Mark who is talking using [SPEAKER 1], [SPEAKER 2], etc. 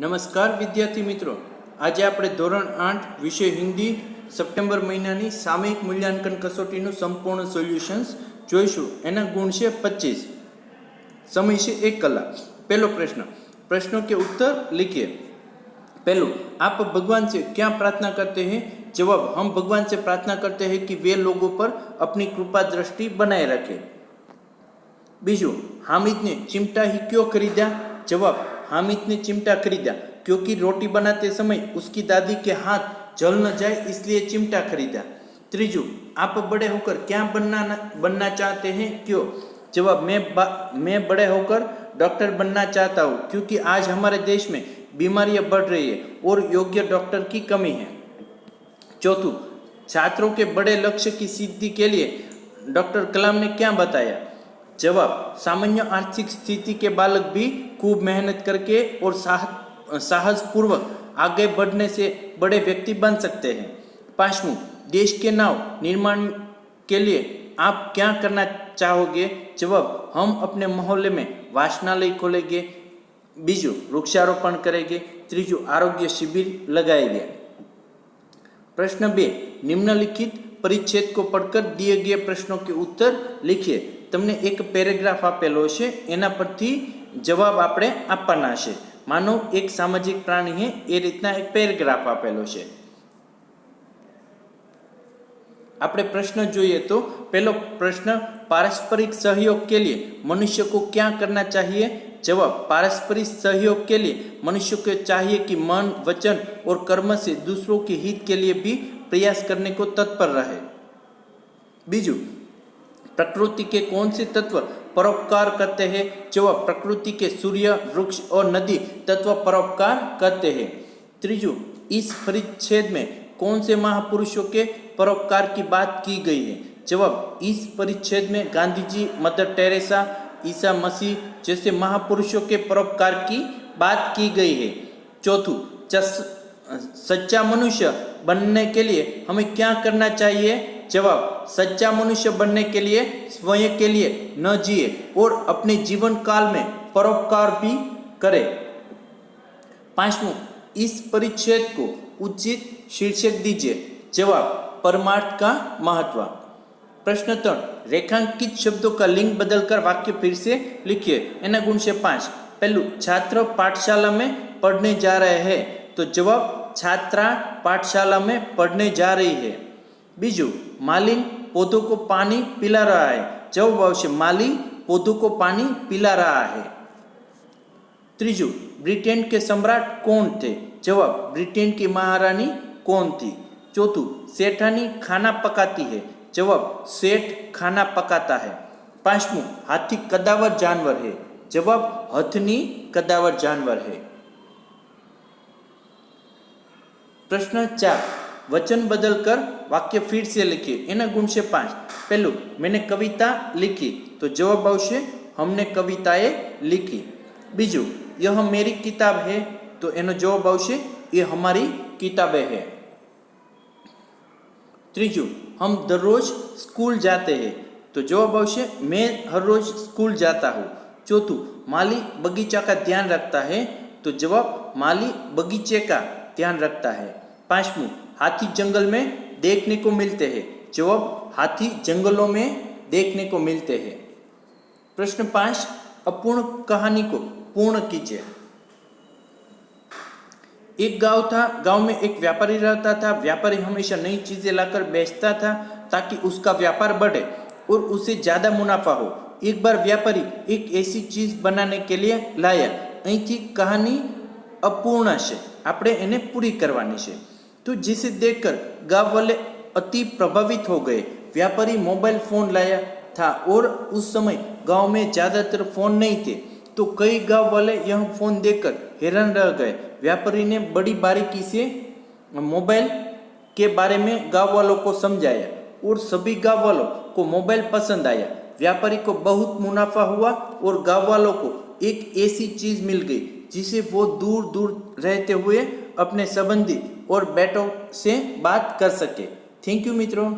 [SPEAKER 1] નમસ્કાર વિદ્યાર્થી મિત્રો, આજે આપણે ધોરણ 8 વિષય હિન્દી સપ્ટેમ્બર મહિનાની સામયિક મૂલ્યાંકન કસોટીનું સંપૂર્ણ સોલ્યુશન્સ જોઈશું। એના ગુણ છે 25, સમય છે 1 કલાક। पहलो प्रश्न, प्रश्नों के उत्तर लिखिए। पहलू, आप भगवान से क्या प्रार्थना करते हैं? जवाब, हम भगवान से प्रार्थना करते हैं कि वे लोगों पर अपनी कृपा दृष्टि बनाए रखे। बीजू, हामिद ने चिमटा ही क्यों खरीदा? जवाब, हामिद ने चिमटा खरीदा क्योंकि रोटी बनाते समय उसकी दादी के हाथ जल न जाए इसलिए चिमटा खरीदा। त्रीजू, आप बड़े होकर क्या बनना चाहते हैं? क्यों? जवाब, मैं बड़े होकर डॉक्टर बनना चाहता हूँ क्योंकि आज हमारे देश में बीमारियां बढ़ रही है और योग्य डॉक्टर की कमी है। चौथू, छात्रों के बड़े लक्ष्य की सिद्धि के लिए डॉक्टर कलाम ने क्या बताया? जवाब, सामान्य आर्थिक स्थिति के बालक भी खूब मेहनत करके और साहसपूर्वक आगे बढ़ने से बड़े व्यक्ति बन सकते हैं। पांचवूं, देश के नाव निर्माण के लिए आप क्या करना चाहोगे? जवाब, हम अपने मोहल्ले में वाचनालय खोलेंगे। बीजू, वृक्षारोपण करेंगे। त्रीजू, आरोग्य शिविर लगाएंगे। प्रश्न 2, निम्नलिखित परिच्छेद को पढ़कर दिए गए प्रश्नों के उत्तर लिखिए। तमने एक पेरेग्राफ आपेलो छे, एना परथी जवाब आपणे आपवाना छे। मानव एक सामाजिक प्राणी है, ए रीतना एक पेरेग्राफ आपेलो छे। આપણે પ્રશ્ન જોઈએ તો પહેલો પ્રશ્ન, पारस्परिक सहयोग के लिए मनुष्य को क्या करना चाहिए? जवाब, पारस्परिक सहयोग के लिए मनुष्य को चाहिए कि मन, वचन और कर्म से दूसरों के हित के लिए भी प्रयास करने को तत्पर रहे। बीजू, प्रकृति के कौन से तत्व परोपकार करते हैं? जवाब, प्रकृति के सूर्य, वृक्ष और नदी तत्व परोपकार करते हैं। त्रीजू, इस परिच्छेद में कौन से महापुरुषों के परोपकार की बात की गई है? जवाब, इस परिच्छेद में गांधी जी, मदर टेरेसा, ईसा मसीह जैसे महापुरुषों के परोपकार की बात की गई है। चौथू, सच्चा मनुष्य बनने के लिए हमें क्या करना चाहिए? जवाब, सच्चा मनुष्य बनने के लिए स्वयं के लिए न जिए और अपने जीवन काल में परोपकार भी करे। पांचवूं, इस परिच्छेद को उचित शीर्षक दीजिए। जवाब, परमार्थ का महत्व। प्रश्न 3, रेखांकित शब्दों का लिंग बदलकर वाक्य फिर से लिखिए। एना गुण से 5। पहलू, छात्र पाठशाला में पढ़ने जा रहे हैं, तो जवाब, छात्रा पाठशाला में पढ़ने जा रही है। बीजू, मालिन पौधों को पानी पिला रहा है। जवाब आवश्य, माली पौधों को पानी पिला रहा है। त्रीजू, ब्रिटेन के सम्राट कौन थे? जवाब, ब्रिटेन की महारानी कौन थी? चौथू, सेठानी खाना पकाती है। जवाब, सेठ खाना पकाता है। पांचवूं, हाथी कदावर जानवर है। जवाब, हथनी कदावर जानवर है। प्रश्न 4, वचन बदलकर वाक्य फिर से लिखिए। एना गुण से 5। पहलू, मैंने कविता लिखी, तो जवाब आवश्य, हमने कविताएं लिखी। बीजू, यह मेरी किताब है, तो एनो जवाब आवश्य, ये हमारी किताबें है। त्रीजू, हम दररोज स्कूल जाते हैं, तो जवाब आवश्य, मैं हर रोज स्कूल जाता हूँ। चौथू, माली बगीचा का ध्यान रखता है, तो जवाब, माली बगीचे का ध्यान रखता है। पांचवूं, हाथी जंगल में देखने को मिलते हैं। जवाब, हाथी जंगलों में देखने को मिलते हैं। प्रश्न 5, अपूर्ण कहानी को पूर्ण कीजिए। एक गांव था। गांव में एक व्यापारी रहता था। व्यापारी हमेशा नई चीजें लाकर बेचता था ताकि उसका व्यापार बढ़े और उसे ज्यादा मुनाफा हो। एक बार व्यापारी एक ऐसी चीज बनाने के लिए लाया। અહીંથી कहानी अपूर्ण है, આપણે એને પૂરી કરવાની છે। तो जिसे देखकर गांव वाले अति प्रभावित हो गए। व्यापारी मोबाइल फोन लाया था और उस समय गांव में ज्यादातर फोन नहीं थे, तो कई गांव वाले यह फोन देखकर हैरान रह गए। व्यापारी ने बड़ी बारीकी से मोबाइल के बारे में गांव वालों को समझाया और सभी गांव वालों को मोबाइल पसंद आया। व्यापारी को बहुत मुनाफा हुआ और गांव वालों को एक ऐसी चीज मिल गई जिसे वो दूर दूर रहते हुए अपने संबंधी और बेटों से बात कर सके। थैंक यू मित्रों।